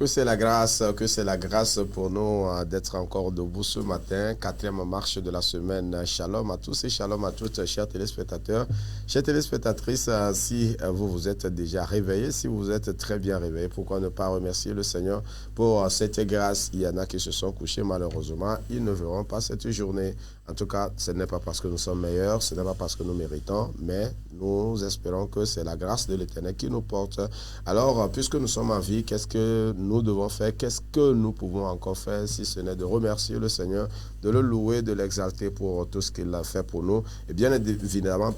Que c'est la grâce pour nous d'être encore debout ce matin, quatrième marche de la semaine. Shalom à tous et shalom à toutes, chers téléspectateurs, chères téléspectatrices. Si vous vous êtes déjà réveillés, si vous êtes très bien réveillés, pourquoi ne pas remercier le Seigneur pour cette grâce? Il y en a qui se sont couchés malheureusement, ils ne verront pas cette journée. En tout cas, ce n'est pas parce que nous sommes meilleurs, ce n'est pas parce que nous méritons, mais nous espérons que c'est la grâce de l'Éternel qui nous porte. Alors, puisque nous sommes en vie, qu'est-ce que nous devons faire? Qu'est-ce que nous pouvons encore faire si ce n'est de remercier le Seigneur, de le louer, de l'exalter pour tout ce qu'il a fait pour nous? Et bien évidemment,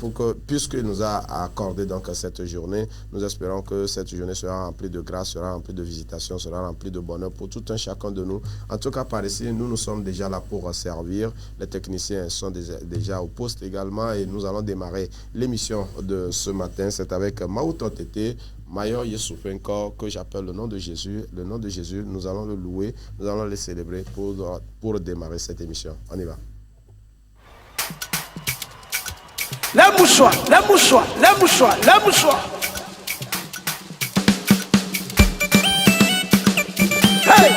puisqu'il nous a accordé donc cette journée, nous espérons que cette journée sera remplie de grâce, sera remplie de visitations, sera remplie de bonheur pour tout un chacun de nous. En tout cas, par ici, nous sommes déjà là pour servir. Les techniciens sont déjà au poste également et nous allons démarrer l'émission de ce matin. C'est avec Maouton Tété, Mayor Yesoupenko, que j'appelle le nom de Jésus. Le nom de Jésus, nous allons le louer, nous allons le célébrer pour démarrer cette émission. On y va. La mouchoir, la mouchoir, la mouchoir, la mouchoir. Hey!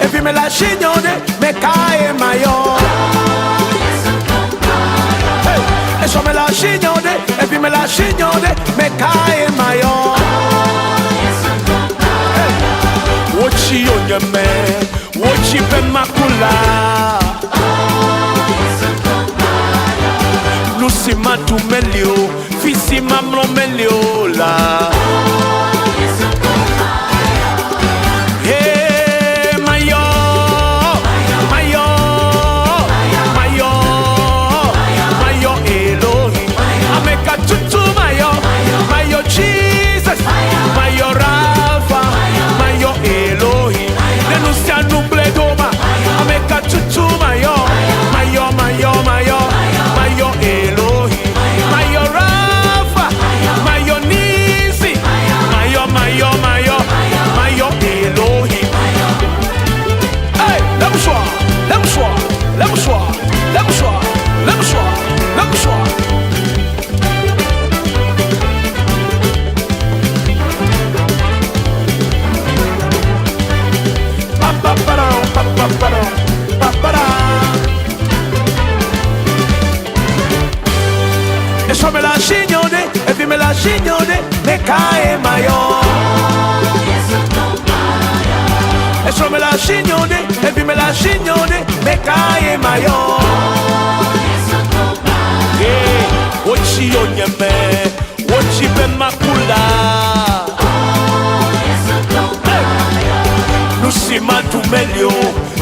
Et puis me la chignonde, me cae maillot. Et je me la chignonde, et puis me la chignonde, me cae maillot. Wochi onyeme, wochi pe makula. Lucy matu melio, fisi mamlo melio la. Jesus, Mayo Rafa, Mayo Elohim, denuncia nuble doma, ameka chuchu Mayo, Mayo, Mayo, Mayo, Mayo Elohim, Mayo Rafa, Mayo Nisi, Mayo, Mayo, Mayo, Mayo Elohim. Hey, let me show, let me show, let me show, let me show, let me show, let me show. E so me la chignonde, e puis me la chignonde, me cae maillot. E so me la chignonde, e puis me la chignonde, me cae maillot. Yeah, wochi onyeme, wochi ben makula. Lucy matu melio,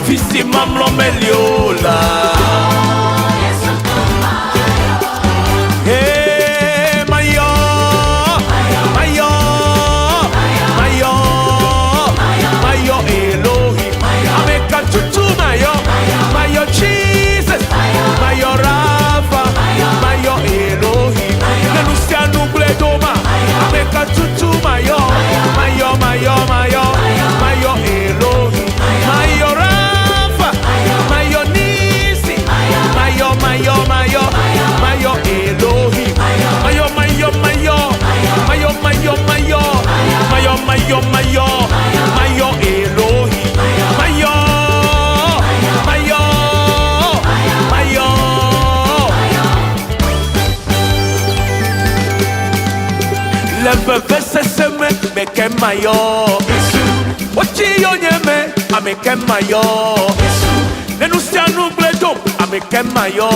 fisi mamlo melio la. Hey, Mayo, Mayo, Mayo, Mayo Elohim, ameka tutu Mayo, Mayo Jesus, Mayo Rafa, Mayo Elohim, denuncia nuble doma, ameka tutu Mayo, Mayo, Mayo, Mayo, Mayo Elohim, Mayo Rafa, Mayo Nisi, Mayo, Mayo, Mayo, Mayo Elohim, Mayo, Mayo, Mayo, Mayo, Mayo, Mayo, Mayo, Mayo, Mayo, Mayo Elohim, Mayo, Mayo, Mayo. Le bébé se seme, me que mayo. Ochi yonyeme, ame que mayo. Denuncia nuble dom, ame que mayo.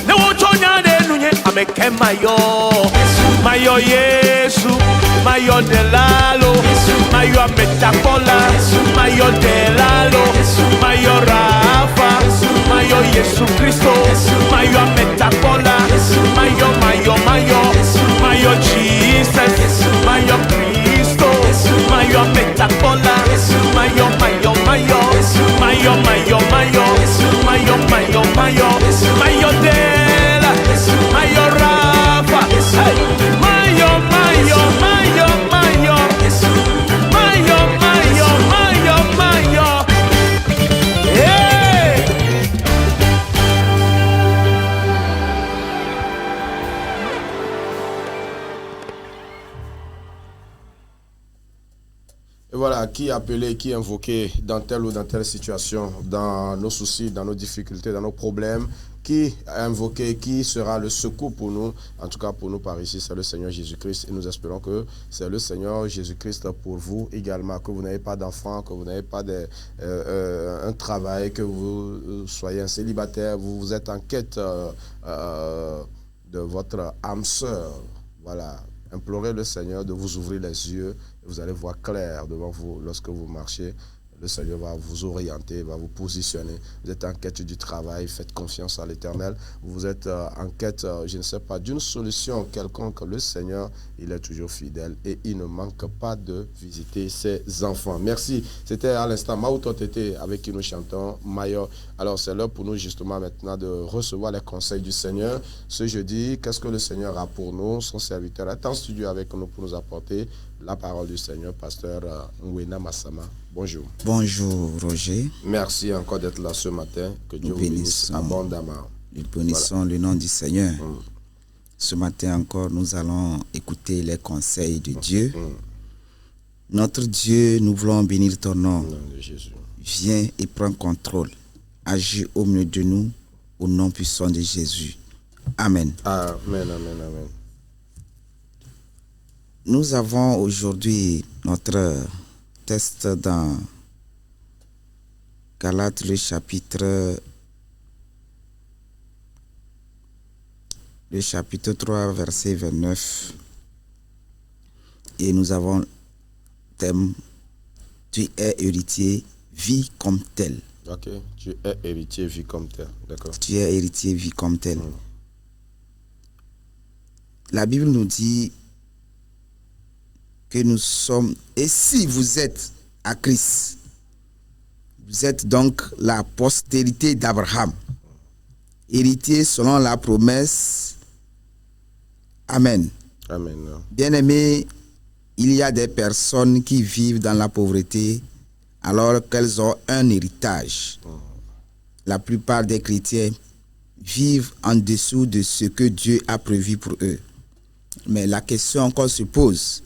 Ne wochonya de nunye, ame que mayo. Mayo Yesu, Mayo de Lalo, Mayo Ametapola, Mayo de Lalo, Mayo Rafa, Mayo Yesu Cristo, Mayo Ametapola, Mayo, Mayo, Mayo, Mayo Jesus, Mayo Cristo, Mayo Ametapola, Mayo, Mayo, Mayo, Mayo, Mayo, Mayo, Mayo, Mayo, Mayo, Mayo de la Et voilà, qui appeler, qui invoquer dans telle ou dans telle situation, dans nos soucis, dans nos difficultés, dans nos problèmes, qui invoquer, qui sera le secours pour nous, en tout cas pour nous par ici, c'est le Seigneur Jésus-Christ. Et nous espérons que c'est le Seigneur Jésus-Christ pour vous également, que vous n'avez pas d'enfants, que vous n'avez pas un travail, que vous soyez un célibataire, vous êtes en quête de votre âme sœur. Voilà, implorez le Seigneur de vous ouvrir les yeux, et vous allez voir clair devant vous lorsque vous marchez. Le Seigneur va vous orienter, va vous positionner. Vous êtes en quête du travail, faites confiance à l'Éternel. Vous êtes en quête, je ne sais pas, d'une solution quelconque. Le Seigneur, il est toujours fidèle et il ne manque pas de visiter ses enfants. Merci. C'était à l'instant Maouto Tété avec qui nous chantons Mayo. Alors c'est l'heure pour nous justement maintenant de recevoir les conseils du Seigneur. Ce jeudi, qu'est-ce que le Seigneur a pour nous? Son serviteur est en studio avec nous pour nous apporter la parole du Seigneur, pasteur Nwena Massama. Bonjour. Bonjour Roger. Merci encore d'être là ce matin. Que Dieu vous bénisse abondamment. Nous bénissons le nom du Seigneur. Ce matin encore, nous allons écouter les conseils de Dieu. Notre Dieu, nous voulons bénir ton nom. Au nom de Jésus. Viens et prends contrôle. Agis au milieu de nous, au nom puissant de Jésus. Amen. Amen, amen, amen. Nous avons aujourd'hui notre texte dans Galates, le chapitre 3, verset 29. Et nous avons le thème « Tu es héritier, vis comme tel ». Ok, tu es héritier, vis comme tel. D'accord. Tu es héritier, vis comme tel. La Bible nous dit que nous sommes, et si vous êtes à Christ, vous êtes donc la postérité d'Abraham, héritier selon la promesse. Amen. Amen. Bien-aimés, il y a des personnes qui vivent dans la pauvreté alors qu'elles ont un héritage. La plupart des chrétiens vivent en dessous de ce que Dieu a prévu pour eux. Mais la question encore se pose: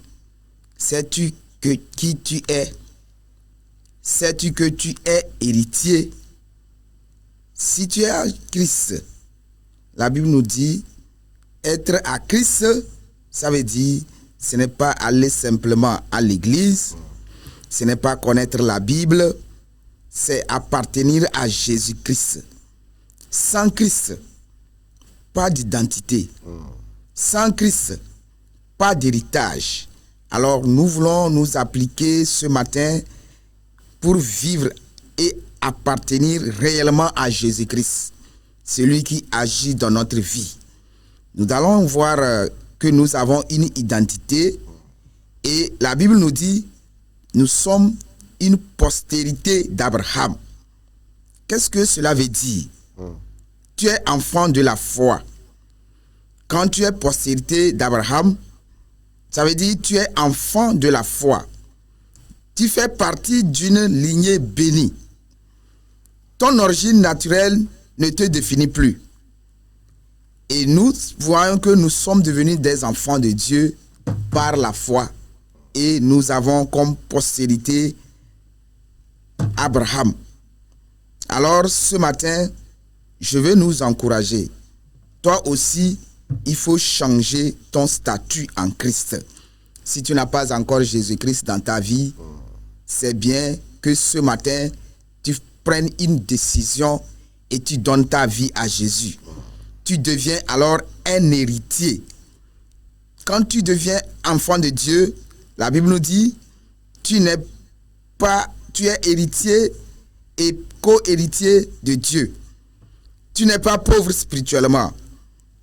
sais-tu qui tu es? Sais-tu que tu es héritier? Si tu es à Christ, la Bible nous dit, être à Christ, ça veut dire, ce n'est pas aller simplement à l'église, ce n'est pas connaître la Bible, c'est appartenir à Jésus-Christ. Sans Christ, pas d'identité. Sans Christ, pas d'héritage. Alors nous voulons nous appliquer ce matin pour vivre et appartenir réellement à Jésus-Christ, celui qui agit dans notre vie. Nous allons voir que nous avons une identité et la Bible nous dit nous sommes une postérité d'Abraham. Qu'est-ce que cela veut dire? Tu es enfant de la foi. Quand tu es postérité d'Abraham, ça veut dire que tu es enfant de la foi. Tu fais partie d'une lignée bénie. Ton origine naturelle ne te définit plus. Et nous voyons que nous sommes devenus des enfants de Dieu par la foi. Et nous avons comme postérité Abraham. Alors ce matin, je veux nous encourager. Toi aussi, il faut changer ton statut en Christ. Si tu n'as pas encore Jésus-Christ dans ta vie, c'est bien que ce matin, tu prennes une décision et tu donnes ta vie à Jésus. Tu deviens alors un héritier. Quand tu deviens enfant de Dieu, la Bible nous dit, tu es héritier et co-héritier de Dieu. Tu n'es pas pauvre spirituellement.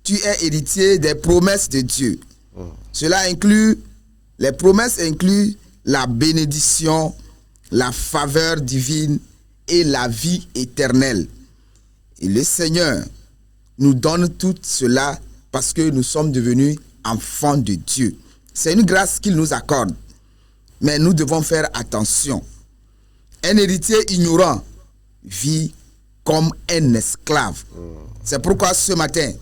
Tu es héritier des promesses de Dieu. Cela inclut, les promesses incluent la bénédiction, la faveur divine et la vie éternelle. Et le Seigneur nous donne tout cela parce que nous sommes devenus enfants de Dieu. C'est une grâce qu'il nous accorde. Mais nous devons faire attention. Un héritier ignorant vit comme un esclave. C'est pourquoi ce matin,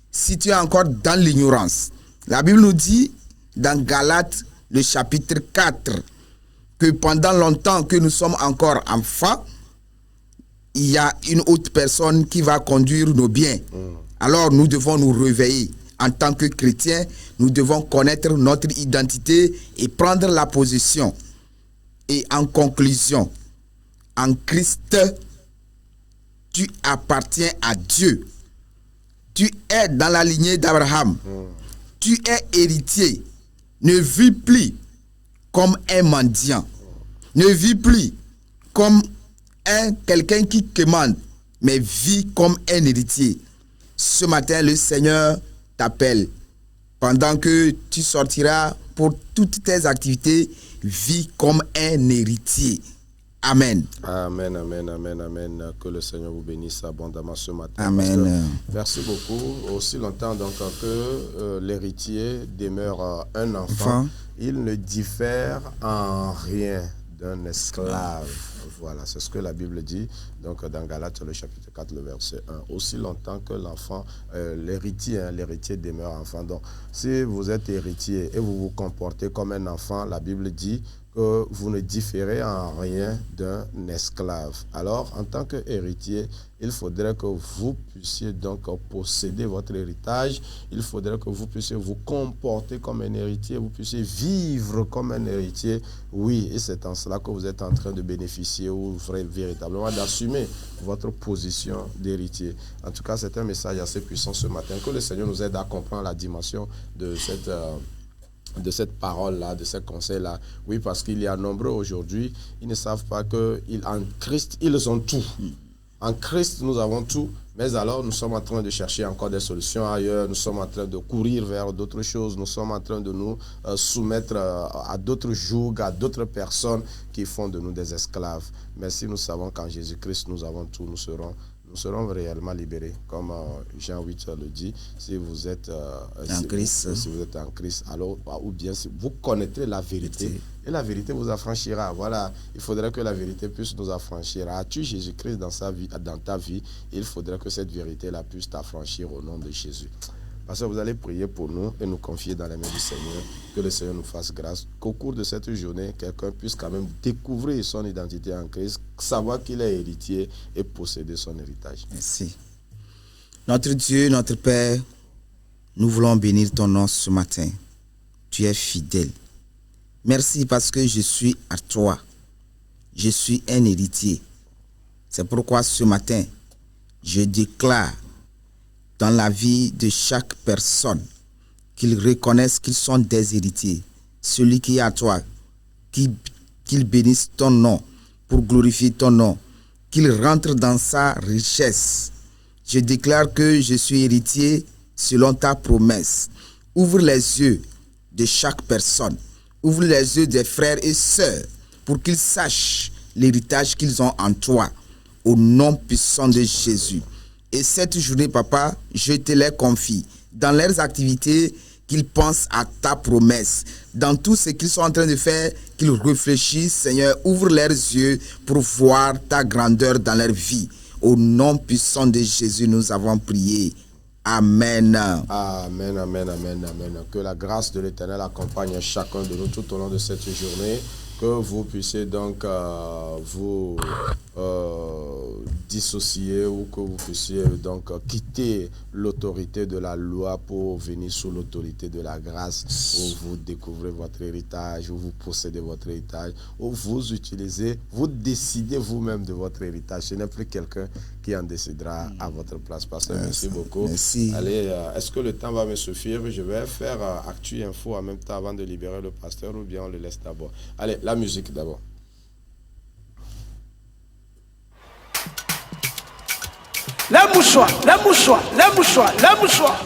si tu es encore dans l'ignorance, la Bible nous dit dans Galates, le chapitre 4, que pendant longtemps que nous sommes encore enfants, il y a une autre personne qui va conduire nos biens. Alors nous devons nous réveiller. En tant que chrétiens, nous devons connaître notre identité et prendre la position. Et en conclusion, en Christ, tu appartiens à Dieu. Tu es dans la lignée d'Abraham. Tu es héritier. Ne vis plus comme un mendiant. Ne vis plus comme quelqu'un qui commande, mais vis comme un héritier. Ce matin, le Seigneur t'appelle. Pendant que tu sortiras pour toutes tes activités, vis comme un héritier. Amen. Amen, amen, amen, amen. Que le Seigneur vous bénisse abondamment ce matin. Amen. Merci beaucoup. Aussi longtemps donc que l'héritier demeure un enfant, il ne diffère en rien d'un esclave. Voilà, c'est ce que la Bible dit. Donc dans Galates, le chapitre 4, le verset 1. Aussi longtemps que l'enfant, l'héritier demeure enfant. Donc si vous êtes héritier et vous vous comportez comme un enfant, la Bible dit que vous ne différez en rien d'un esclave. Alors, en tant qu'héritier, il faudrait que vous puissiez donc posséder votre héritage. Il faudrait que vous puissiez vous comporter comme un héritier, vous puissiez vivre comme un héritier. Oui, et c'est en cela que vous êtes en train de bénéficier ou véritablement d'assumer votre position d'héritier. En tout cas, c'est un message assez puissant ce matin. Que le Seigneur nous aide à comprendre la dimension de cette parole-là, de ce conseil-là. Oui, parce qu'il y a nombreux aujourd'hui, ils ne savent pas qu'en Christ, ils ont tout. En Christ, nous avons tout, mais alors nous sommes en train de chercher encore des solutions ailleurs, nous sommes en train de courir vers d'autres choses, nous sommes en train de nous soumettre à d'autres jougs, à d'autres personnes qui font de nous des esclaves. Mais si nous savons qu'en Jésus-Christ, nous avons tout, nous serons réellement libérés. Comme Jean 8 le dit, si vous êtes si vous êtes en Christ, alors, ou bien si vous connaîtrez la vérité, et la vérité vous affranchira. Voilà, il faudrait que la vérité puisse nous affranchir. As-tu Jésus-Christ dans ta vie, il faudrait que cette vérité-là puisse t'affranchir au nom de Jésus. Parce que vous allez prier pour nous et nous confier dans les mains du Seigneur, que le Seigneur nous fasse grâce, qu'au cours de cette journée, quelqu'un puisse quand même découvrir son identité en Christ, savoir qu'il est héritier et posséder son héritage. Merci. Notre Dieu, notre Père, nous voulons bénir ton nom ce matin. Tu es fidèle. Merci parce que je suis à toi. Je suis un héritier. C'est pourquoi ce matin, je déclare dans la vie de chaque personne qu'ils reconnaissent qu'ils sont des héritiers. Celui qui est à toi, qu'il bénisse ton nom pour glorifier ton nom, qu'il rentre dans sa richesse. Je déclare que je suis héritier selon ta promesse. Ouvre les yeux de chaque personne. Ouvre les yeux des frères et sœurs pour qu'ils sachent l'héritage qu'ils ont en toi. Au nom puissant de Jésus. Et cette journée, papa, je te les confie. Dans leurs activités, qu'ils pensent à ta promesse. Dans tout ce qu'ils sont en train de faire, qu'ils réfléchissent, Seigneur, ouvre leurs yeux pour voir ta grandeur dans leur vie. Au nom puissant de Jésus, nous avons prié. Amen. Amen, amen, amen, amen. Que la grâce de l'Éternel accompagne chacun de nous tout au long de cette journée. Que vous puissiez donc vous dissocier ou que vous puissiez donc quitter l'autorité de la loi pour venir sous l'autorité de la grâce, où vous découvrez votre héritage, où vous possédez votre héritage, où vous utilisez, vous décidez vous-même de votre héritage. Ce n'est plus quelqu'un qui en décidera à votre place. Pasteur, merci beaucoup. Merci. Allez, est-ce que le temps va me suffire? Je vais faire Actu Info en même temps avant de libérer le pasteur, ou bien on le laisse d'abord. Allez, la musique d'abord. Les mouchoirs, les mouchoirs, les mouchoirs, les mouchoirs.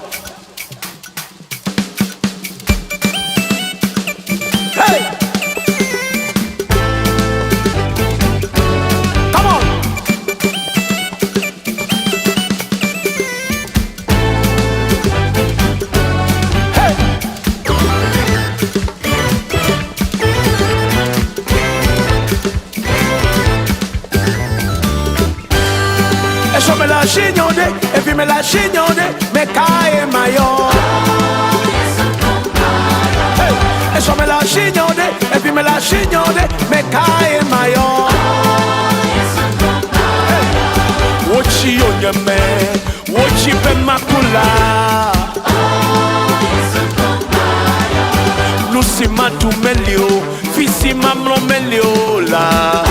Hey! Come on! Hey! Eso me la chignonde, e puis me la chignonde, me cae mayor. Hey, eso me la chignonde, e puis me me la signore, me cae mayo. Wochi onyeme, wochi pe makula. Lucy matu melio, fisi mamlo melio la.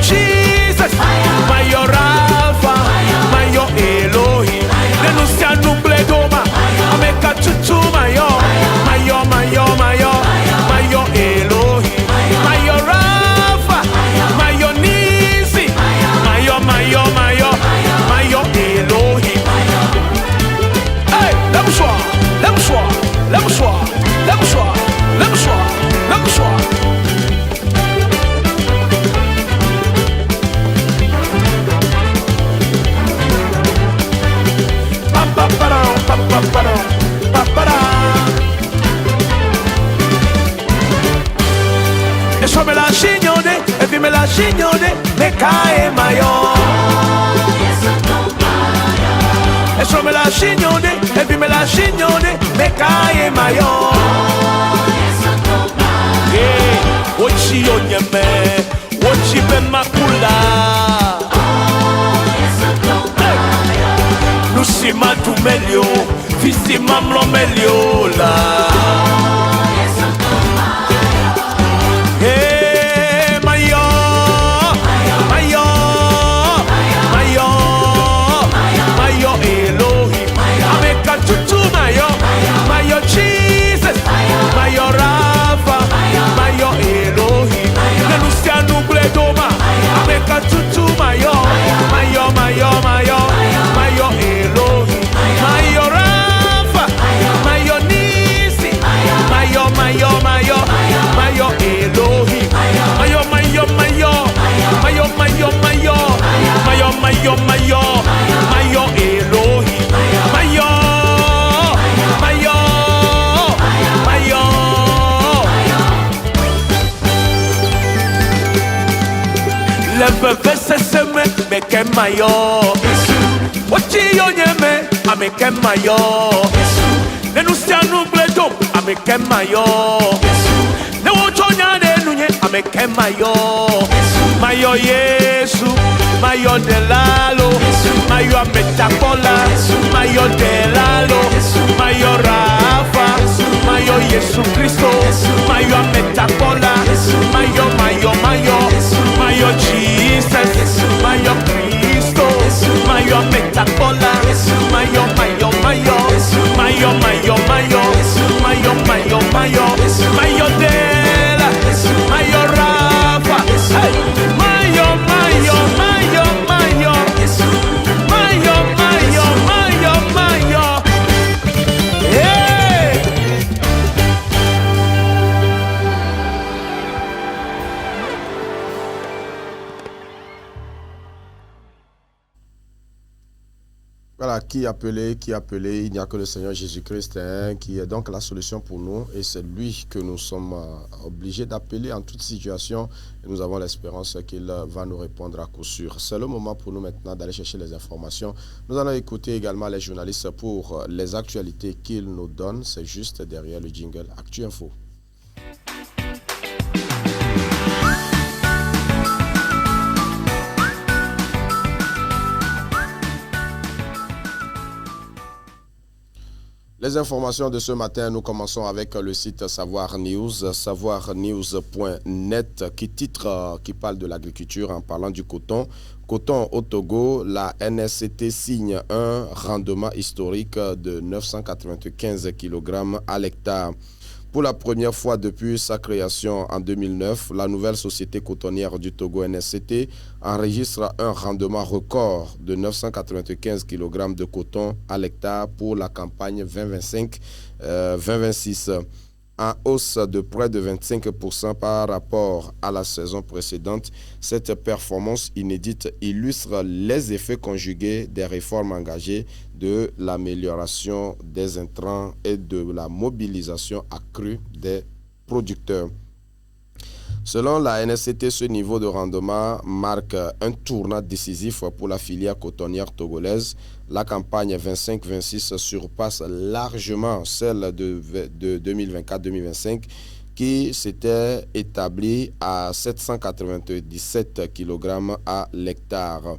Jesus, Mayo Rafa, Mayo Elohim, denuncia nuble doma, ameka tutu Mayo, Mayo, Mayo, Mayo, Mayo Elohim, Mayo Rafa, Mayo Nisi, Mayo, Mayo, Mayo, Mayo Elohim. Hey, lemme soir, lemme soir, lemme soir, lemme soir, lemme soir, lemme soir. Eso me la signore, e vi me la signore, me cae mayo. Eso me la signore, e vi me la signore, me cae mayo. Yeah, ochi onyeme, ochi ben makula. Lucy matu melio, fisi mamlo melio la. Hey, Mayo, Mayo, Mayo, Mayo Elohim, ameka tutu Mayo, Mayo Jesus, Mayo Rafa, Mayo Elohim, denuncia nuble doma, ameka tutu Mayo, Mayo, Mayo, Mayo, Mayo Elohim, Mayo Rafa, Mayo Nisi, Mayo, Mayo, Mayo, Mayo Elohim, Mayo, Mayo, Mayo, Mayo, Mayo, Mayo, Mayo, Mayo, Mayo, Mayo Elohim, Mayo, Mayo, Mayo. Le bébé se seme, me que mayo. Wachi yonyeme, ame que mayo. Denuncia nuble dom, ame que mayo. Ne wochonya de nunye, ame que mayo. Mayo Yesu, mayo de lalo, mayo ametakola, mayo de lalo, mayo Rafa, mayo Yesu Cristo, mayo ametakola, mayo, mayo, mayo, mayo Jesus, mayo Cristo, mayo ametakola, mayo, mayo, mayo, mayo, mayo, mayo, mayo, mayo, mayo, mayo de la, mayo Rafa, hey, mayo, mayo, mayo, mayo, mayo, mayo, mayo, mayo, hey. Voilà, qui appelé, il n'y a que le Seigneur Jésus-Christ hein, qui est donc la solution pour nous et c'est lui que nous sommes obligés d'appeler en toute situation et nous avons l'espérance qu'il va nous répondre à coup sûr. C'est le moment pour nous maintenant d'aller chercher les informations. Nous allons écouter également les journalistes pour les actualités qu'ils nous donnent. C'est juste derrière le jingle Actu Info. Les informations de ce matin, nous commençons avec le site Savoir News, savoirnews.net, qui parle de l'agriculture en parlant du coton. Coton au Togo, la NSCT signe un rendement historique de 995 kg à l'hectare. Pour la première fois depuis sa création en 2009, la nouvelle société cotonnière du Togo NSCT enregistre un rendement record de 995 kg de coton à l'hectare pour la campagne 2025-2026, en hausse de près de 25% par rapport à la saison précédente. Cette performance inédite illustre les effets conjugués des réformes engagées, de l'amélioration des intrants et de la mobilisation accrue des producteurs. Selon la NSCT, ce niveau de rendement marque un tournant décisif pour la filière cotonnière togolaise. La campagne 25-26 surpasse largement celle de 2024-2025 qui s'était établie à 797 kg à l'hectare.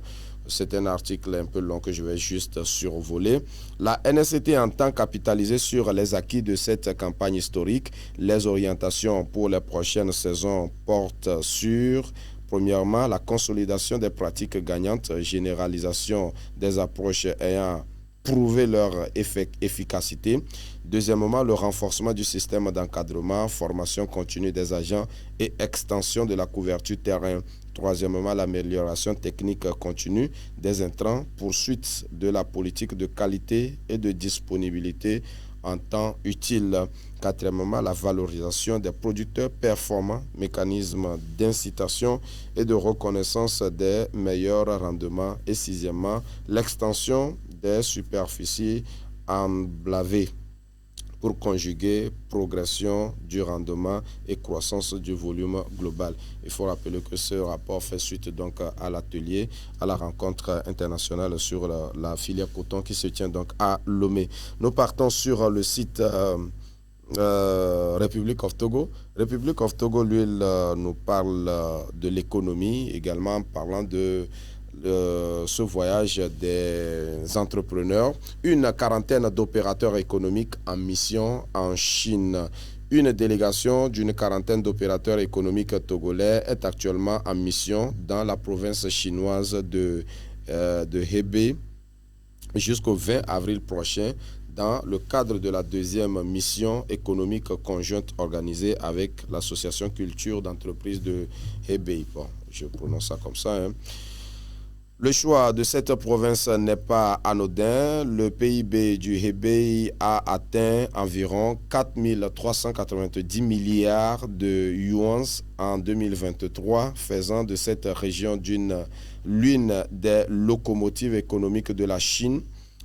C'est un article un peu long que je vais juste survoler. La NSCT entend capitaliser sur les acquis de cette campagne historique. Les orientations pour les prochaines saisons portent sur, premièrement, la consolidation des pratiques gagnantes, généralisation des approches ayant prouvé leur efficacité. Deuxièmement, le renforcement du système d'encadrement, formation continue des agents et extension de la couverture terrain. Troisièmement, l'amélioration technique continue des intrants, poursuite de la politique de qualité et de disponibilité en temps utile. Quatrièmement, la valorisation des producteurs performants, mécanisme d'incitation et de reconnaissance des meilleurs rendements. Et sixièmement, l'extension des superficies emblavées pour conjuguer progression du rendement et croissance du volume global. Il faut rappeler que ce rapport fait suite donc à l'atelier, à la rencontre internationale sur la filière coton qui se tient donc à Lomé. Nous partons sur le site Republic of Togo. Republic of Togo, lui, nous parle de l'économie, également en parlant de ce voyage des entrepreneurs. Une quarantaine d'opérateurs économiques en mission en Chine. Une délégation d'une quarantaine d'opérateurs économiques togolais est actuellement en mission dans la province chinoise de Hebei jusqu'au 20 avril prochain dans le cadre de la deuxième mission économique conjointe organisée avec l'association culture d'entreprise de Hebei. Bon, je prononce ça comme ça, hein. Le choix de cette province n'est pas anodin. Le PIB du Hebei a atteint environ 4 390 milliards de yuans en 2023, faisant de cette région l'une des locomotives économiques de la Chine.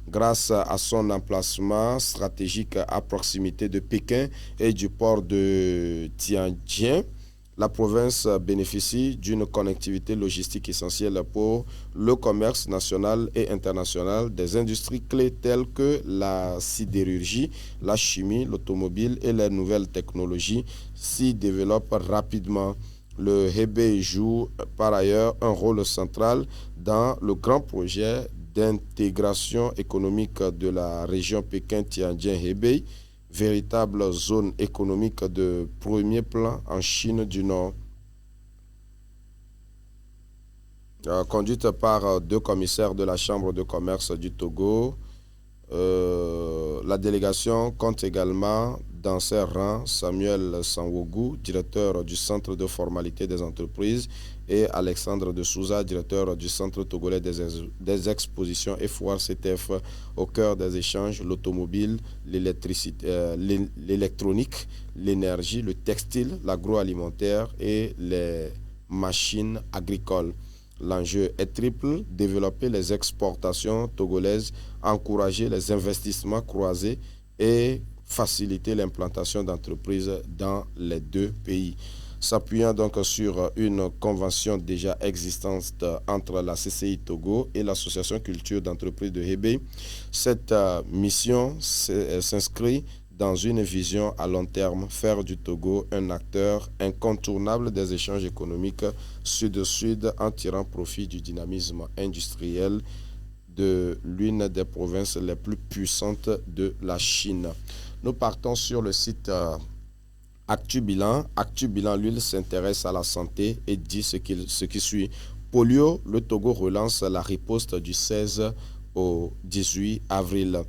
Grâce à son emplacement stratégique à proximité de Pékin et du port de Tianjin, la province bénéficie d'une connectivité logistique essentielle pour le commerce national et international des industries clés telles que la sidérurgie, la chimie, l'automobile et les nouvelles technologies s'y développent rapidement. Le Hebei joue par ailleurs un rôle central dans le grand projet d'intégration économique de la région Pékin-Tianjin-Hebei, véritable zone économique de premier plan en Chine du Nord. Conduite par deux commissaires de la Chambre de commerce du Togo, la délégation compte également dans ses rangs Samuel Sanwogu, directeur du Centre de formalité des entreprises, et Alexandre de Souza, directeur du Centre togolais des expositions et foires CTF, au cœur des échanges, l'automobile, l'électronique, l'énergie, le textile, l'agroalimentaire et les machines agricoles. L'enjeu est triple: développer les exportations togolaises, encourager les investissements croisés et faciliter l'implantation d'entreprises dans les deux pays. S'appuyant donc sur une convention déjà existante entre la CCI Togo et l'Association culture d'entreprise de Hebei, cette mission s'inscrit dans une vision à long terme, faire du Togo un acteur incontournable des échanges économiques sud-sud en tirant profit du dynamisme industriel de l'une des provinces les plus puissantes de la Chine. Nous partons sur le site ActuBilan. ActuBilan, lui, s'intéresse à la santé et dit ce qui suit. Polio, le Togo relance la riposte du 16 au 18 avril.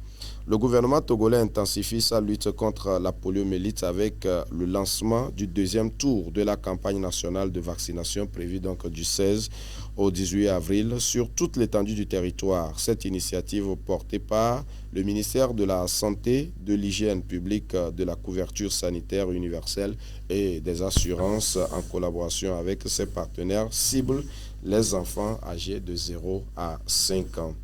Le gouvernement togolais intensifie sa lutte contre la poliomyélite avec le lancement du deuxième tour de la campagne nationale de vaccination prévue donc du 16 au 18 avril sur toute l'étendue du territoire. Cette initiative portée par le ministère de la Santé, de l'Hygiène publique, de la couverture sanitaire universelle et des assurances en collaboration avec ses partenaires cible les enfants âgés de 0 à 5 ans.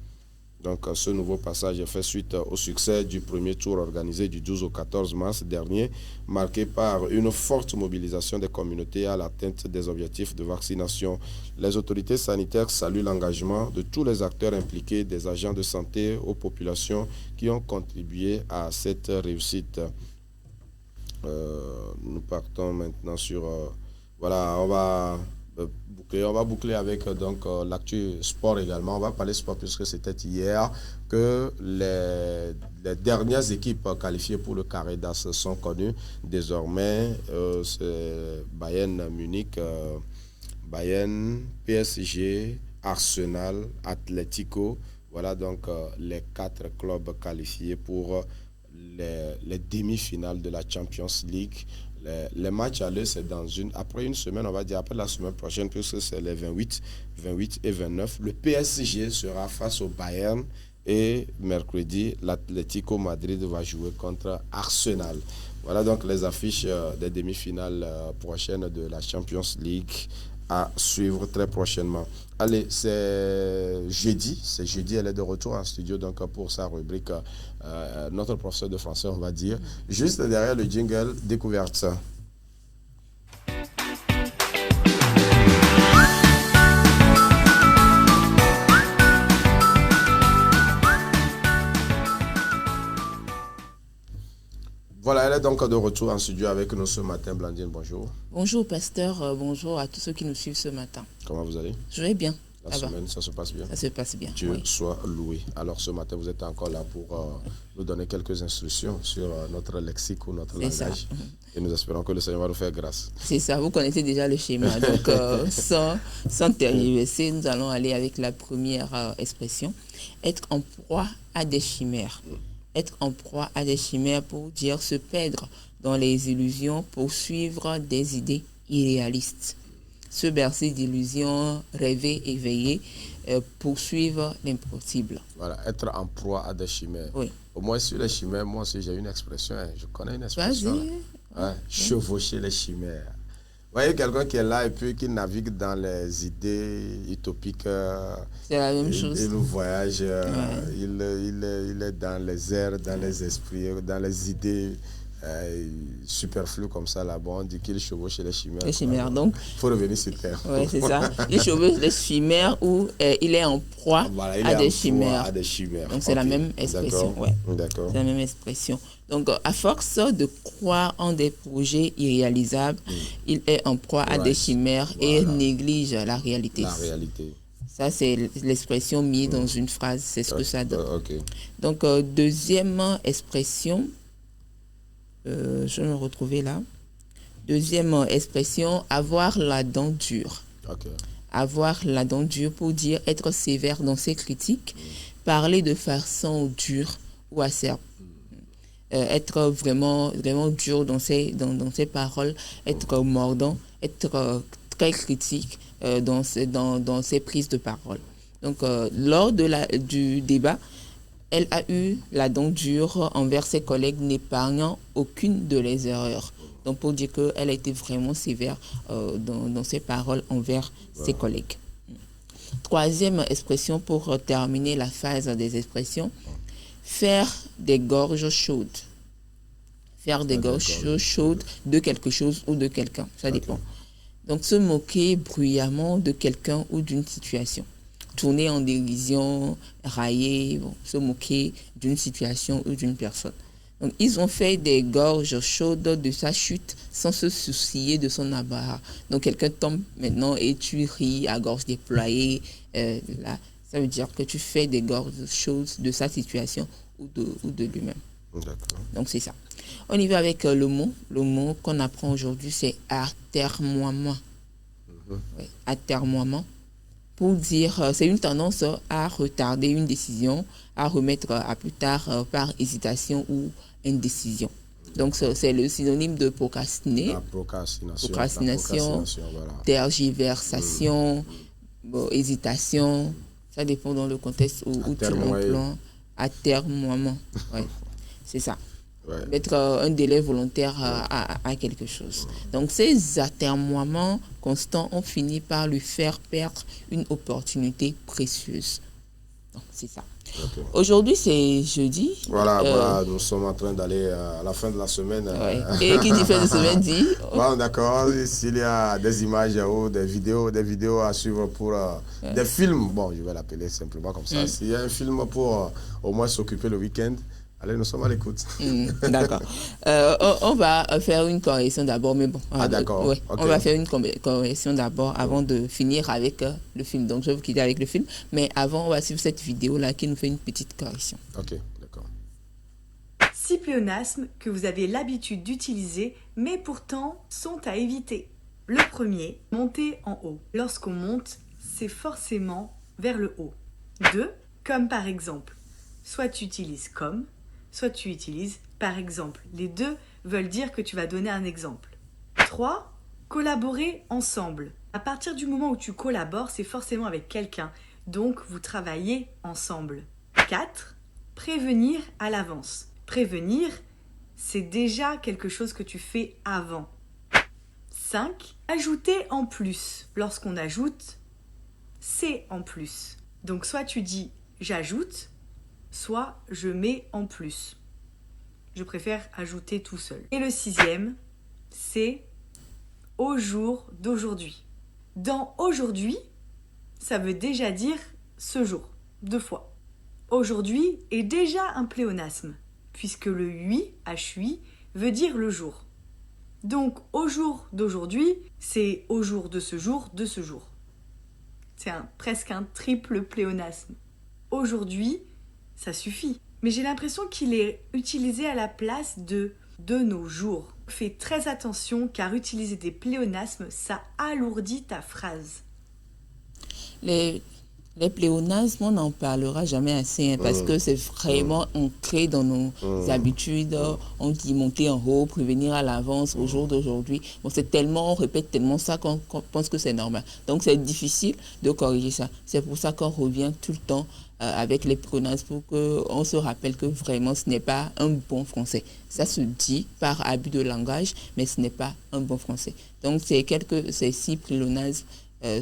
Donc, ce nouveau passage fait suite au succès du premier tour organisé du 12 au 14 mars dernier, marqué par une forte mobilisation des communautés à l'atteinte des objectifs de vaccination. Les autorités sanitaires saluent l'engagement de tous les acteurs impliqués, des agents de santé aux populations qui ont contribué à cette réussite. Nous partons maintenant sur... voilà, on va boucler avec l'actu sport également. On va parler sport puisque c'était hier que les dernières équipes qualifiées pour le carré d'as sont connues. Désormais, c'est Bayern Munich, Bayern, PSG, Arsenal, Atlético. Voilà donc les 4 clubs qualifiés pour les demi-finales de la Champions League. Les matchs aller, c'est après une semaine, on va dire, après la semaine prochaine, puisque c'est les 28 et 29. Le PSG sera face au Bayern et mercredi, l'Atlético Madrid va jouer contre Arsenal. Voilà donc les affiches des demi-finales prochaines de la Champions League à suivre très prochainement. Allez, c'est jeudi, elle est de retour en studio donc pour sa rubrique, notre professeur de français, on va dire, juste derrière le jingle découverte. Voilà, elle est donc de retour en studio avec nous ce matin. Blandine, bonjour. Bonjour, pasteur. Bonjour à tous ceux qui nous suivent ce matin. Comment vous allez? Je vais bien. La semaine, ça se passe bien? Ça se passe bien. Dieu soit loué. Alors, ce matin, vous êtes encore là pour nous donner quelques instructions sur notre lexique ou notre langage. Et nous espérons que le Seigneur va nous faire grâce. C'est ça, vous connaissez déjà le schéma. Donc, sans tergiverser, nous allons aller avec la première expression. Être en proie à des chimères. Être en proie à des chimères pour dire se perdre dans les illusions, poursuivre des idées irréalistes. Se bercer d'illusions, rêver, éveiller, poursuivre l'impossible. Voilà, être en proie à des chimères. Oui. Au moins sur les chimères, moi aussi j'ai une expression, je connais une expression. Vas-y. Chevaucher les chimères. Vous voyez quelqu'un qui est là et puis qui navigue dans les idées utopiques. C'est la même chose. Il voyage, il est dans les airs, dans les esprits, dans les idées superflues comme ça là-bas. On dit qu'il chevauche les chimères. Les chimères, donc. Il faut revenir sur terre. Oui, c'est ça. Il chevauche les chimères ou il est en proie à des chimères. Donc c'est la même expression. D'accord. C'est la même expression. Donc, à force de croire en des projets irréalisables, il est en proie à des chimères et néglige la réalité. La réalité. Ça, c'est l'expression mise dans une phrase. C'est ce que ça donne. Okay. Donc, deuxième expression, je vais me retrouver là. Deuxième expression, avoir la dent dure. Okay. Avoir la dent dure pour dire être sévère dans ses critiques, parler de façon dure ou acerbe. Être vraiment dur dans ses paroles, être mordant, être très critique dans ses prises de parole. Donc, lors du débat, elle a eu la dent dure envers ses collègues, n'épargnant aucune de les erreurs. Donc, pour dire qu'elle a été vraiment sévère dans ses paroles envers ses collègues. Troisième expression pour terminer la phase des expressions. Faire des gorges chaudes. Faire des gorges chaudes de quelque chose ou de quelqu'un. Ça dépend. Donc, se moquer bruyamment de quelqu'un ou d'une situation. Tourner en dérision, railler, se moquer d'une situation ou d'une personne. Donc, ils ont fait des gorges chaudes de sa chute sans se soucier de son abat. Donc, quelqu'un tombe maintenant et tu ris à gorge déployée. Là, ça veut dire que tu fais des gorges chaudes de sa situation ou de lui-même. D'accord. Donc, c'est ça. On y va avec le mot. Le mot qu'on apprend aujourd'hui, c'est atermoiement. Oui, atermoiement. Pour dire, c'est une tendance à retarder une décision, à remettre à plus tard par hésitation ou indécision. Donc, c'est le synonyme de procrastiner. La procrastination. Voilà. Tergiversation, hésitation. Ça dépend dans le contexte où tu l'emploies. Atermoiement. Oui, c'est ça. Ouais. Mettre un délai volontaire à quelque chose. Donc, ces atermoiements constants ont fini par lui faire perdre une opportunité précieuse. Donc, c'est ça. Ok. Aujourd'hui, c'est jeudi. Voilà, nous sommes en train d'aller à la fin de la semaine. Ouais. Et qui dit fin de semaine dit... Bon, d'accord, s'il y a des images ou des vidéos à suivre pour des films, bon, je vais l'appeler simplement comme ça. S'il y a un film pour au moins s'occuper le week-end, allez, nous sommes à l'écoute. D'accord. On va faire une correction d'abord, mais bon. D'accord. Ouais, Okay. On va faire une correction d'abord avant de finir avec le film. Donc, je vais vous quitter avec le film. Mais avant, on va suivre cette vidéo-là qui nous fait une petite correction. Ok, d'accord. 6 pléonasmes que vous avez l'habitude d'utiliser, mais pourtant sont à éviter. Le premier, monter en haut. Lorsqu'on monte, c'est forcément vers le haut. 2, comme par exemple. Soit tu utilises comme, soit tu utilises par exemple. Les deux veulent dire que tu vas donner un exemple. 3. Collaborer ensemble. À partir du moment où tu collabores, c'est forcément avec quelqu'un. Donc, vous travaillez ensemble. 4. Prévenir à l'avance. Prévenir, c'est déjà quelque chose que tu fais avant. 5. Ajouter en plus. Lorsqu'on ajoute, c'est en plus. Donc, soit tu dis j'ajoute, soit je mets en plus. Je préfère ajouter tout seul. Et le 6e, c'est au jour d'aujourd'hui. Dans aujourd'hui, ça veut déjà dire ce jour, 2 fois. Aujourd'hui est déjà un pléonasme, puisque le hui, hui, veut dire le jour. Donc au jour d'aujourd'hui, c'est au jour de ce jour, de ce jour. C'est presque un triple pléonasme. Aujourd'hui, ça suffit. Mais j'ai l'impression qu'il est utilisé à la place de nos jours. Fais très attention car utiliser des pléonasmes, ça alourdit ta phrase. Les pléonasmes, on n'en parlera jamais assez hein, parce que c'est vraiment ancré dans nos habitudes. On dit monter en haut, prévenir à l'avance au jour d'aujourd'hui. Bon, c'est tellement, on répète tellement ça qu'on pense que c'est normal. Donc c'est difficile de corriger ça. C'est pour ça qu'on revient tout le temps avec les pléonasmes pour qu'on se rappelle que vraiment ce n'est pas un bon français. Ça se dit par abus de langage, mais ce n'est pas un bon français. Donc c'est ces 6 pléonasmes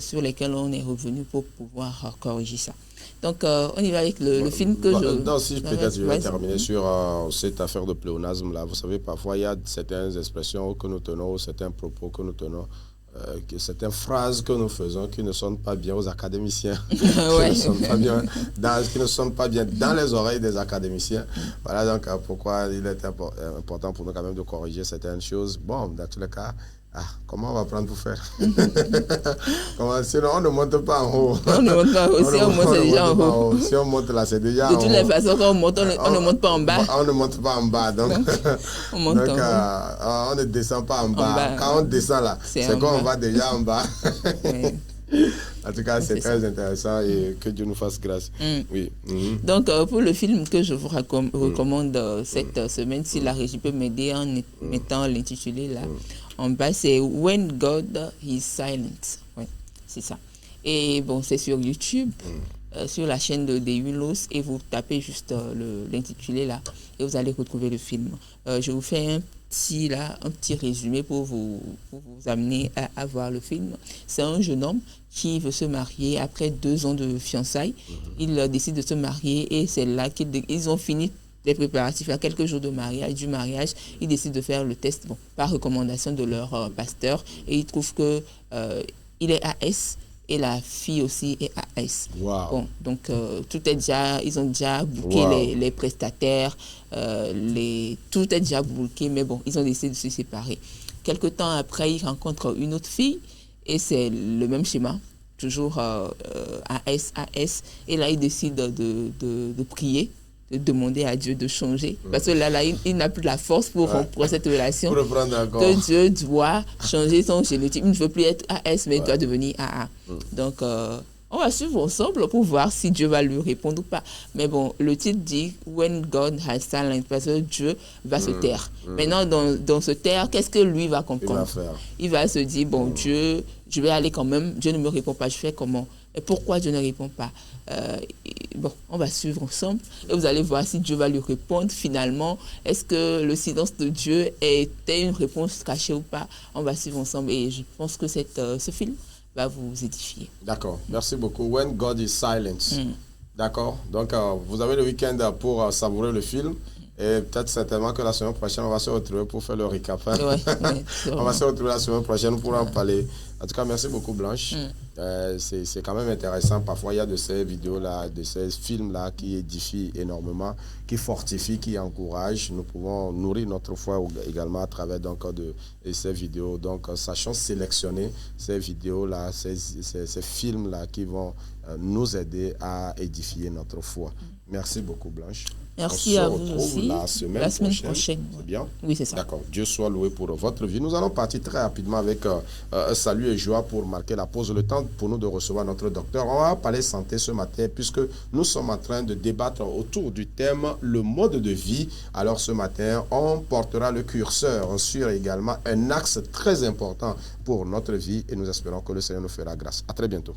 sur lesquels on est revenu pour pouvoir corriger ça. Donc, on y va avec le film que je... Non, si peut-être je vais terminer sur cette affaire de pléonasme là. Vous savez, parfois il y a certaines expressions que nous tenons, certains propos que nous tenons, certaines phrases que nous faisons qui ne sonnent pas bien aux académiciens, Ouais. qui ne sonnent pas bien dans les oreilles des académiciens. Voilà donc pourquoi il est important pour nous quand même de corriger certaines choses. Bon, dans tous les cas, comment on va prendre pour faire? Sinon, on ne monte pas en haut. On ne monte pas en haut. Si on monte, c'est déjà en haut. Si on monte là, c'est déjà en haut. De toutes les façons, quand on monte, on ne monte pas en bas. On ne monte pas en bas. Donc, on monte en haut. On ne descend pas en bas. Quand on descend là, c'est quand on va déjà en bas. Ouais. En tout cas, c'est très intéressant et que Dieu nous fasse grâce. Oui. Donc, pour le film que je vous recommande cette semaine, si la régie peut m'aider en mettant l'intitulé là, en bas, c'est When God is Silent. Ouais, c'est ça. Et bon, c'est sur YouTube, sur la chaîne de Deulos, et vous tapez juste l'intitulé là, et vous allez retrouver le film. Je vous fais un petit résumé pour vous amener à voir le film. C'est un jeune homme qui veut se marier après 2 ans de fiançailles. Il décide de se marier et c'est là qu'ils ont fini les préparatifs. À quelques jours du mariage, ils décident de faire le test par recommandation de leur pasteur et ils trouvent que il est AS et la fille aussi est AS. Wow. Bon, donc ils ont déjà booké les prestataires, tout est déjà booké, mais bon, ils ont décidé de se séparer. Quelque temps après, ils rencontrent une autre fille et c'est le même schéma, toujours AS, et là, ils décident de prier, de demander à Dieu de changer. Parce que là il n'a plus la force pour cette relation. Que Dieu doit changer son génotype. Il ne veut plus être AS, mais il doit devenir AA. Donc, on va suivre ensemble pour voir si Dieu va lui répondre ou pas. Mais bon, le titre dit « When God has silent », parce que Dieu va se taire. Maintenant, dans se taire, qu'est-ce que lui va comprendre? Il va se dire « Bon, Dieu, je vais aller quand même. Dieu ne me répond pas, je fais comment ?» Et pourquoi Dieu ne répond pas? Bon, on va suivre ensemble et vous allez voir si Dieu va lui répondre finalement. Est-ce que le silence de Dieu était une réponse cachée ou pas? On va suivre ensemble et je pense que ce film va vous édifier. D'accord, merci beaucoup. When God is silent. D'accord. Donc, vous avez le week-end pour savourer le film. Et peut-être certainement que la semaine prochaine, on va se retrouver pour faire le recap. Hein? On va se retrouver la semaine prochaine pour en parler. En tout cas, merci beaucoup, Blanche. C'est quand même intéressant. Parfois, il y a de ces vidéos-là, de ces films-là qui édifient énormément, qui fortifient, qui encouragent. Nous pouvons nourrir notre foi également à travers donc, de ces vidéos. Donc, sachons sélectionner ces vidéos-là, ces films-là qui vont nous aider à édifier notre foi. Merci beaucoup, Blanche. Merci à vous aussi. La semaine prochaine. C'est bien? Oui, c'est ça. D'accord. Dieu soit loué pour votre vie. Nous allons partir très rapidement avec salut et joie pour marquer la pause. Le temps pour nous de recevoir notre docteur. On va parler santé ce matin puisque nous sommes en train de débattre autour du thème le mode de vie. Alors ce matin, on portera le curseur sur également un axe très important pour notre vie et nous espérons que le Seigneur nous fera grâce. À très bientôt.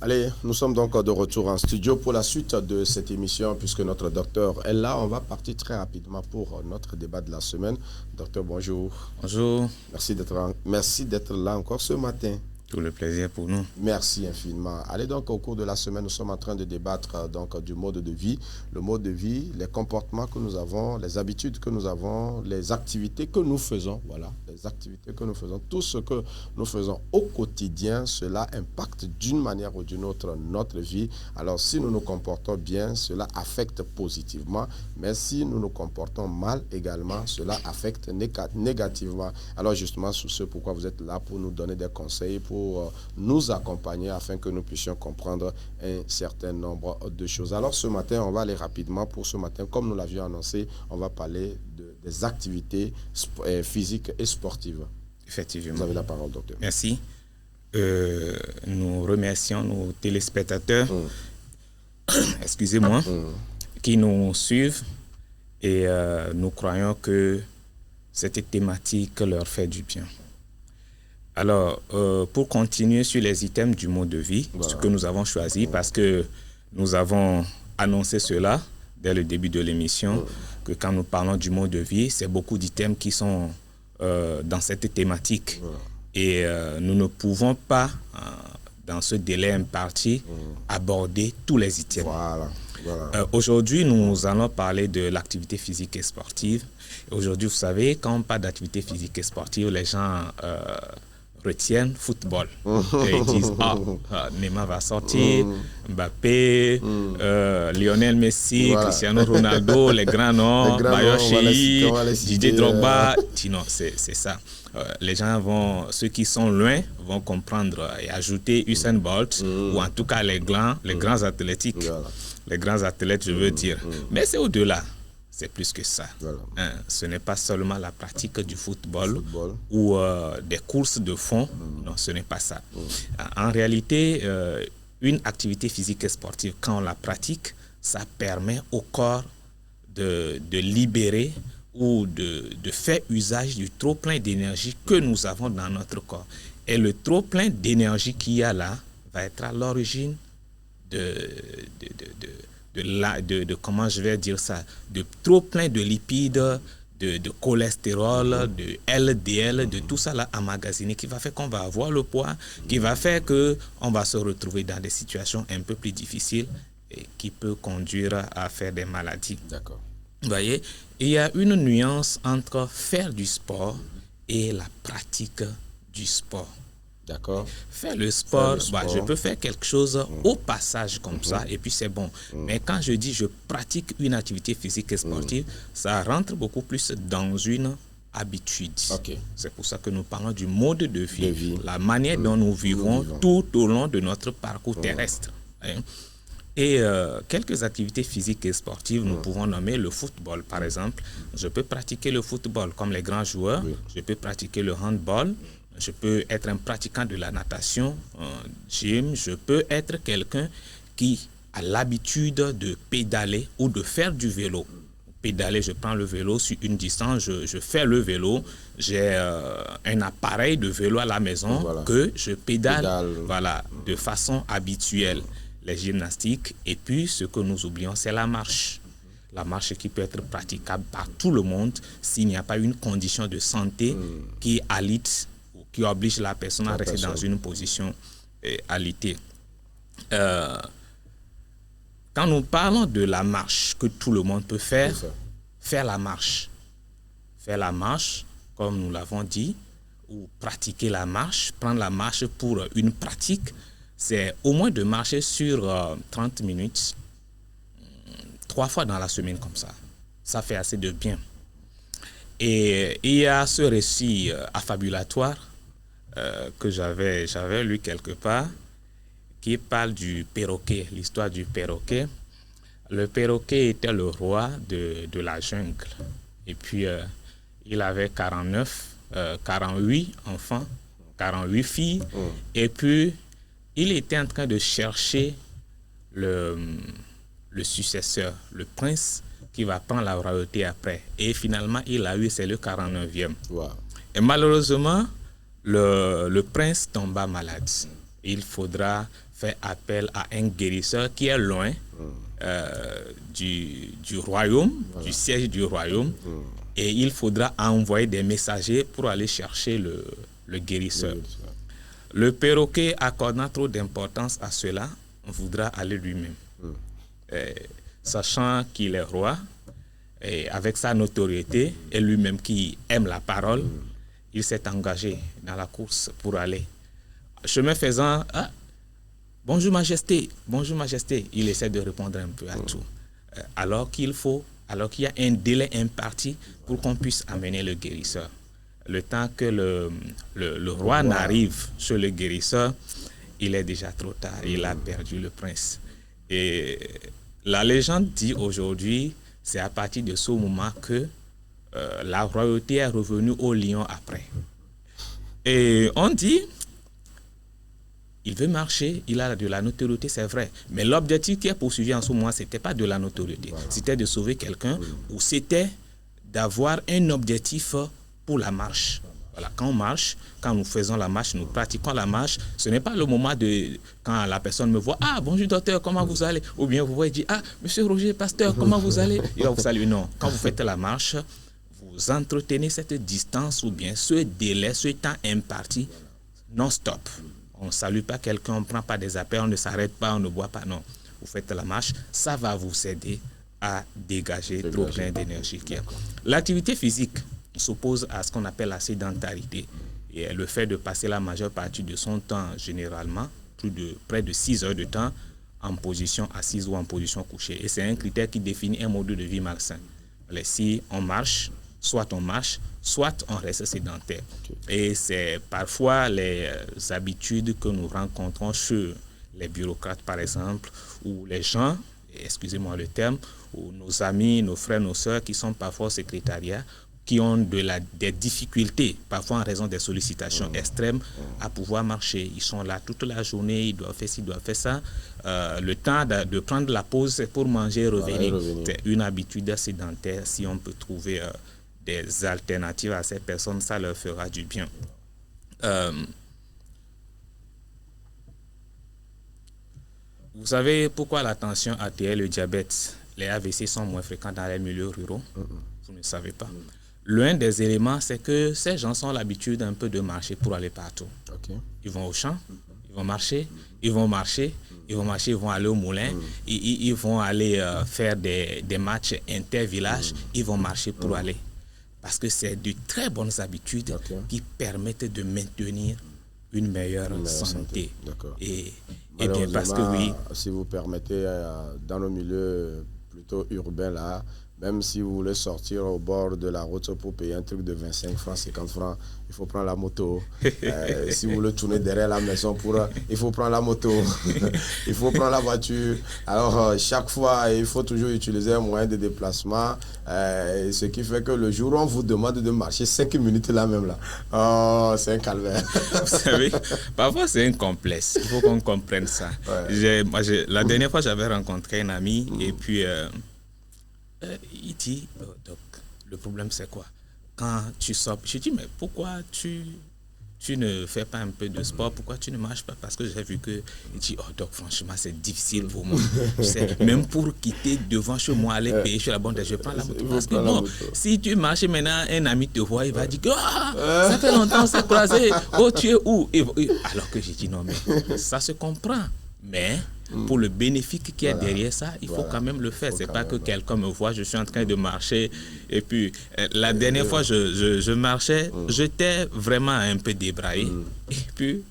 Allez, nous sommes donc de retour en studio pour la suite de cette émission puisque notre docteur est là. On va partir très rapidement pour notre débat de la semaine. Docteur, bonjour. Bonjour. Merci d'être là encore ce matin. Tout le plaisir pour nous. Merci infiniment. Allez donc, au cours de la semaine, nous sommes en train de débattre donc, du mode de vie. Le mode de vie, les comportements que nous avons, les habitudes que nous avons, les activités que nous faisons. Voilà, les activités que nous faisons. Tout ce que nous faisons au quotidien, cela impacte d'une manière ou d'une autre notre vie. Alors, si nous nous comportons bien, cela affecte positivement. Mais si nous nous comportons mal également, cela affecte négativement. Alors, justement, c'est ce pourquoi vous êtes là pour nous donner des conseils, pour nous accompagner afin que nous puissions comprendre un certain nombre de choses. Alors ce matin, on va aller rapidement pour ce matin. Comme nous l'avions annoncé, on va parler des activités physiques et sportives. Effectivement. Vous avez la parole, docteur. Merci. Nous remercions nos téléspectateurs, excusez-moi, qui nous suivent et nous croyons que cette thématique leur fait du bien. Alors, pour continuer sur les items du mode de vie, ce que nous avons choisi, parce que nous avons annoncé cela dès le début de l'émission, que quand nous parlons du mode de vie, c'est beaucoup d'items qui sont dans cette thématique. Et nous ne pouvons pas, dans ce délai imparti, aborder tous les items. Aujourd'hui, nous allons parler de l'activité physique et sportive. Aujourd'hui, vous savez, quand on parle d'activité physique et sportive, les gens retiennent football. Et ils disent, Neymar va sortir, Mbappé, Lionel Messi, Cristiano Ronaldo, les grands noms, Bayo Cheyi, Didier Drogba. Non, c'est ça. Les gens ceux qui sont loin vont comprendre et ajouter Usain Bolt, ou en tout cas les grands athlétiques. Les grands athlètes, je veux dire. Mais c'est au-delà. c'est plus que ça. Voilà. Ce n'est pas seulement la pratique du football. Ou des courses de fond. Non, ce n'est pas ça. En réalité, une activité physique et sportive, quand on la pratique, ça permet au corps de libérer ou de faire usage du trop-plein d'énergie que nous avons dans notre corps. Et le trop-plein d'énergie qu'il y a là va être à l'origine de comment je vais dire ça, de trop-plein de lipides, de cholestérol, de LDL, de tout ça là emmagasiné qui va faire qu'on va avoir le poids, qui va faire qu'on va se retrouver dans des situations un peu plus difficiles et qui peut conduire à faire des maladies. D'accord. Vous voyez, il y a une nuance entre faire du sport et la pratique du sport. D'accord. Faire le sport, je peux faire quelque chose au passage comme ça et puis c'est bon. Mais quand je dis je pratique une activité physique et sportive, ça rentre beaucoup plus dans une habitude. Okay. C'est pour ça que nous parlons du mode de vie. La manière dont nous vivons tout au long de notre parcours terrestre. Hein. Et quelques activités physiques et sportives, nous pouvons nommer le football, par exemple. Je peux pratiquer le football comme les grands joueurs. Je peux pratiquer le handball. Je peux être un pratiquant de la natation, gym. Je peux être quelqu'un qui a l'habitude de pédaler ou de faire du vélo. Pédaler, je prends le vélo sur une distance, je fais le vélo. J'ai un appareil de vélo à la maison que je pédale. De façon habituelle. Les gymnastiques, et puis ce que nous oublions, c'est la marche. La marche qui peut être praticable par tout le monde s'il n'y a pas une condition de santé qui alite ou qui oblige la personne à rester dans une position alitée. Quand nous parlons de la marche que tout le monde peut faire, faire la marche, comme nous l'avons dit, ou pratiquer la marche, prendre la marche pour une pratique, c'est au moins de marcher sur 30 minutes, 3 fois dans la semaine comme ça. Ça fait assez de bien. Et il y a ce récit affabulatoire que j'avais lu quelque part, qui parle du perroquet, l'histoire du perroquet. Le perroquet était le roi de la jungle. Et puis, il avait 48 enfants, 48 filles. Et puis, il était en train de chercher le successeur, le prince qui va prendre la royauté après. Et finalement, il a eu, c'est le 49e. Wow. Et malheureusement, le prince tomba malade. Il faudra faire appel à un guérisseur qui est loin du royaume, du siège du royaume. Et il faudra envoyer des messagers pour aller chercher le guérisseur. Le perroquet, accordant trop d'importance à cela, voudra aller lui-même. Sachant qu'il est roi, et avec sa notoriété, et lui-même qui aime la parole, il s'est engagé dans la course pour aller. Chemin faisant, bonjour majesté, il essaie de répondre un peu à tout. Alors qu'il y a un délai imparti pour qu'on puisse amener le guérisseur. Le temps que le roi n'arrive chez le guérisseur, il est déjà trop tard, il a perdu le prince. Et la légende dit aujourd'hui, c'est à partir de ce moment que la royauté est revenue au lion après. Et on dit, il veut marcher, il a de la notoriété, c'est vrai. Mais l'objectif qui est poursuivi en ce moment, ce n'était pas de la notoriété. C'était de sauver quelqu'un ou c'était d'avoir un objectif pour la marche. Voilà, quand on marche, quand nous faisons la marche, nous pratiquons la marche, ce n'est pas le moment quand la personne me voit, bonjour docteur, comment vous allez? Ou bien vous voyez dire, monsieur Roger, pasteur, comment vous allez? Il va vous saluer. Non, quand vous faites la marche, vous entretenez cette distance ou bien ce délai, ce temps imparti, non-stop. On ne salue pas quelqu'un, on ne prend pas des appels, on ne s'arrête pas, on ne boit pas. Non, vous faites la marche, ça va vous aider à dégager trop plein d'énergie. L'activité physique s'oppose à ce qu'on appelle la sédentarité. Et le fait de passer la majeure partie de son temps, généralement, près de 6 heures de temps, en position assise ou en position couchée. Et c'est un critère qui définit un mode de vie malsain. Si on marche, soit on reste sédentaire. Et c'est parfois les habitudes que nous rencontrons chez les bureaucrates, par exemple, ou les gens, excusez-moi le terme, ou nos amis, nos frères, nos sœurs qui sont parfois au secrétariat, qui ont des difficultés, parfois en raison des sollicitations extrêmes, à pouvoir marcher. Ils sont là toute la journée, ils doivent faire ci, ils doivent faire ça. Le temps de prendre la pause, c'est pour manger et revenir. C'est une habitude sédentaire. Si on peut trouver des alternatives à ces personnes, ça leur fera du bien. Vous savez pourquoi la tension artérielle, le diabète, les AVC sont moins fréquents dans les milieux ruraux? Vous ne savez pas. L'un des éléments, c'est que ces gens ont l'habitude un peu de marcher pour aller partout. Ils vont au champ, ils vont marcher, ils vont marcher, ils vont marcher, ils vont aller au moulin, ils vont aller faire des matchs inter-villages, ils vont marcher pour aller. Parce que c'est de très bonnes habitudes qui permettent de maintenir une meilleure santé. Et bien parce que oui. Si vous permettez, dans nos milieux plutôt urbains là, même si vous voulez sortir au bord de la route pour payer un truc de 25 francs, 50 francs, il faut prendre la moto. Si vous voulez tourner derrière la maison, il faut prendre la moto. Il faut prendre la voiture. Alors, chaque fois, il faut toujours utiliser un moyen de déplacement. Ce qui fait que le jour où on vous demande de marcher 5 minutes là même là, oh, c'est un calvaire. Vous savez, parfois c'est un complexe. Il faut qu'on comprenne ça. La dernière fois, j'avais rencontré un ami et puis... il dit, donc, le problème c'est quoi? Quand tu sors, je dis, mais pourquoi tu ne fais pas un peu de sport? Pourquoi tu ne marches pas? Parce que j'ai vu que, il dit, oh donc franchement c'est difficile pour moi. Je sais, même pour quitter devant chez moi, aller payer chez la banque, je prends la moto. Parce que bon, si tu marches maintenant, un ami te voit, il va dire, ça fait longtemps, on s'est croisé, oh tu es où? Alors que j'ai dit, non mais ça se comprend. Mais pour le bénéfice qui est derrière ça, il faut quand même le faire. C'est pas que quelqu'un me voit, je suis en train de marcher. Et puis, la dernière fois, je marchais, j'étais vraiment un peu débraillé. Et puis,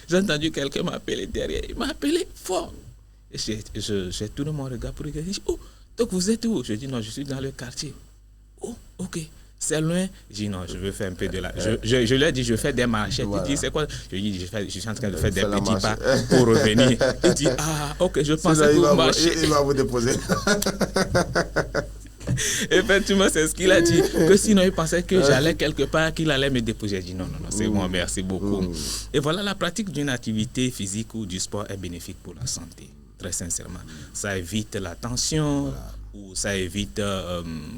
j'ai entendu quelqu'un m'appeler derrière. Il m'a appelé fort. Et j'ai tourné mon regard pour regarder. Oh, donc vous êtes où? Je dis non, je suis dans le quartier. Oh, ok. C'est loin. Je dis non, je veux faire un peu de la... Je lui ai dit, je fais des marches. Il dit, c'est quoi? Je lui ai dit, je suis en train de faire des petits pas pour revenir. Il dit, ah, ok, je pensais que vous marchez. Il va vous déposer. Effectivement, c'est ce qu'il a dit. Que sinon, il pensait que j'allais quelque part, qu'il allait me déposer. J'ai dit non, c'est bon, merci beaucoup. Et voilà, la pratique d'une activité physique ou du sport est bénéfique pour la santé, très sincèrement. Ça évite la tension, ou ça évite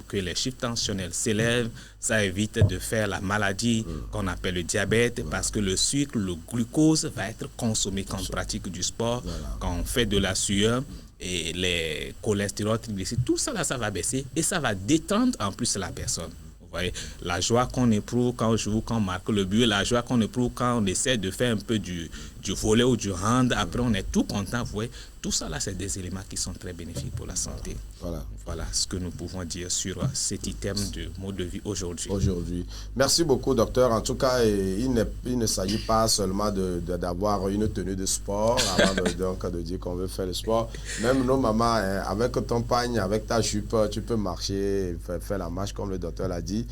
que les chiffres tensionnels s'élèvent, ça évite de faire la maladie qu'on appelle le diabète, parce que le sucre, le glucose va être consommé quand on pratique du sport, quand on fait de la sueur, et les cholestérols, triglycérides, tout ça là, ça va baisser et ça va détendre en plus la personne. Vous voyez, la joie qu'on éprouve quand on joue, quand on marque le but, la joie qu'on éprouve quand on essaie de faire un peu du volley ou du hand, après on est tout content, vous voyez. Tout ça là, c'est des éléments qui sont très bénéfiques pour la santé. Voilà ce que nous pouvons dire sur cet item de mode de vie aujourd'hui. Merci beaucoup, docteur. En tout cas, il ne s'agit pas seulement d'avoir une tenue de sport avant de dire qu'on veut faire le sport. Même nos mamans, avec ton pagne, avec ta jupe, tu peux marcher, faire la marche comme le docteur l'a dit.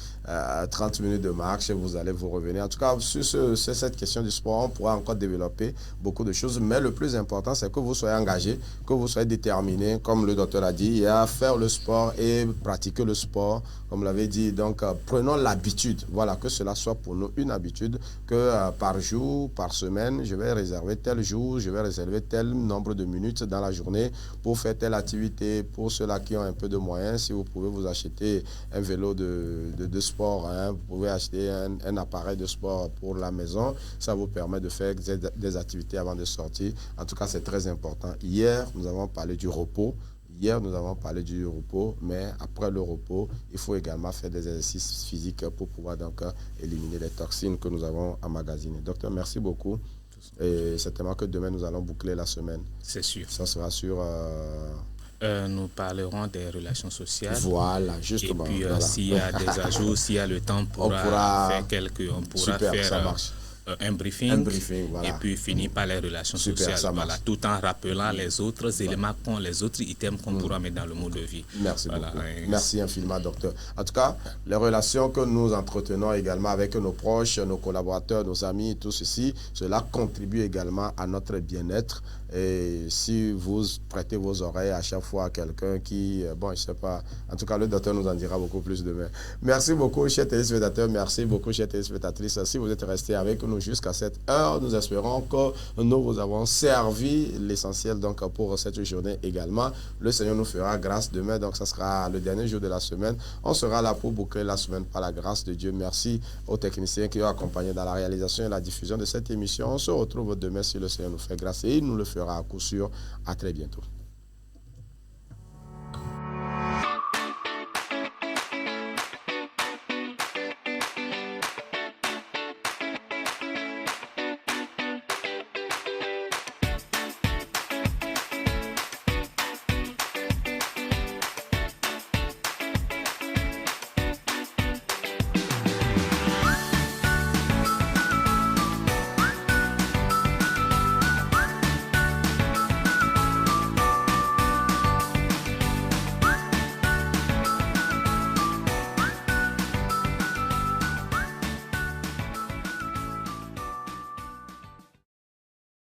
30 minutes de marche, vous allez vous revenir. En tout cas, sur cette question du sport, on pourra encore développer beaucoup de choses. Mais le plus important, c'est que vous soyez engagé, que vous soyez déterminé, comme le docteur l'a dit, et à faire le sport et pratiquer le sport, comme l'avait dit. Donc, prenons l'habitude, voilà, que cela soit pour nous une habitude, que par jour, par semaine, je vais réserver tel jour, je vais réserver tel nombre de minutes dans la journée pour faire telle activité. Pour ceux-là qui ont un peu de moyens, si vous pouvez vous acheter un vélo de sport, hein, vous pouvez acheter un appareil de sport pour la maison, ça vous permet de faire des activités avant de sortir. En tout cas, c'est très important. Hier, nous avons parlé du repos. Mais après le repos, il faut également faire des exercices physiques pour pouvoir donc éliminer les toxines que nous avons emmagasinées. Docteur, merci beaucoup. Et certainement que demain, nous allons boucler la semaine. C'est sûr. Ça sera sur... nous parlerons des relations sociales. Voilà, justement. Et puis, s'il y a des ajouts, s'il y a le temps, on pourra faire quelques... On pourra faire... ça marche. Un briefing, voilà. Et puis finir par les relations sociales, voilà, tout en rappelant les autres éléments, les autres items qu'on pourra mettre dans le mode de vie. Merci beaucoup. Merci infiniment, docteur. En tout cas, les relations que nous entretenons également avec nos proches, nos collaborateurs, nos amis, tout ceci, cela contribue également à notre bien-être. Et si vous prêtez vos oreilles à chaque fois à quelqu'un qui, bon, je ne sais pas, en tout cas, le docteur nous en dira beaucoup plus demain. Merci beaucoup, chers téléspectateurs. Merci beaucoup, chères téléspectatrices. Si vous êtes restés avec nous jusqu'à cette heure, nous espérons que nous vous avons servi l'essentiel donc pour cette journée également. Le Seigneur nous fera grâce demain, donc ça sera le dernier jour de la semaine. On sera là pour boucler la semaine par la grâce de Dieu. Merci aux techniciens qui ont accompagné dans la réalisation et la diffusion de cette émission. On se retrouve demain si le Seigneur nous fait grâce et il nous le fera à coup sûr. À très bientôt.